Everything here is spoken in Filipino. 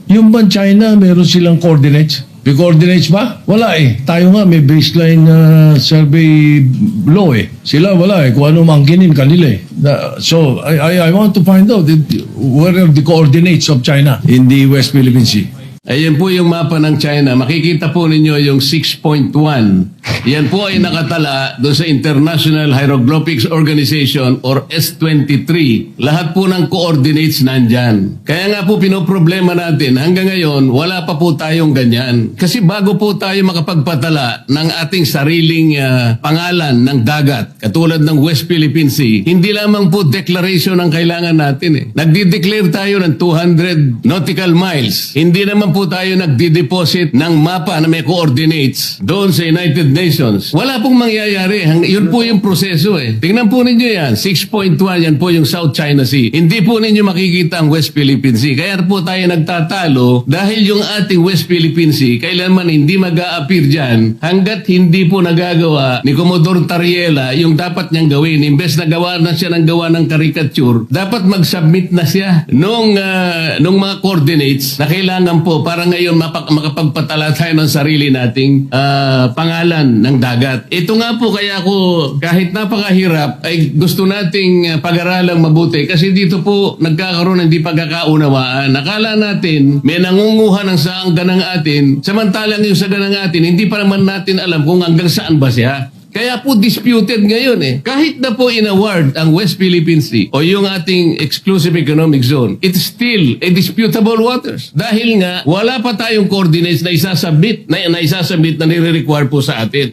Yung ban China, meron silang coordinates. May coordinates ba? Wala eh. Tayo nga may baseline survey law eh. Sila wala eh. Kung ano mangkinin kanila eh. So, I want to find out where are the coordinates of China in the West Philippine Sea. Ayan po yung mapa ng China. Makikita po ninyo yung 6.1. Yan po ay nakatala doon sa International Hieroglyphics Organization or S23. Lahat po ng coordinates nandyan. Kaya nga po pinoproblema natin, hanggang ngayon, wala pa po tayong ganyan. Kasi bago po tayo makapagpatala ng ating sariling pangalan ng dagat, katulad ng West Philippine Sea, hindi lamang po declaration ang kailangan natin eh. Nagdi-declare tayo ng 200 nautical miles. Hindi naman po tayo nagdi-deposit ng mapa na may coordinates doon sa United Nations. Wala pong mangyayari. Yun po yung proseso eh. Tingnan po ninyo yan. 6.1 yan po yung South China Sea. Hindi po ninyo makikita ang West Philippine Sea. Kaya po tayo nagtatalo dahil yung ating West Philippine Sea kailanman hindi mag-a-appear dyan hanggat hindi po nagagawa ni Commodore Tariela yung dapat niyang gawin. Imbes na gawa na siya ng gawa ng caricature, dapat mag-submit na siya nung mga coordinates na kailangan po para ngayon makapagpatala tayo ng sarili nating pangalan ng dagat. Ito nga po kaya ako kahit napakahirap ay gusto nating pag-aralang mabuti kasi dito po nagkakaroon ng hindi pagkakaunawaan. Akala natin may nangunguha ng saang ganang atin samantalang yung sa ganang atin hindi pa naman natin alam kung hanggang saan ba siya. Kaya po disputed ngayon eh. Kahit na po in-award ang West Philippine Sea o yung ating exclusive economic zone, it's still a disputable waters. Dahil nga, wala pa tayong coordinates na isasubmit na nire-require po sa atin.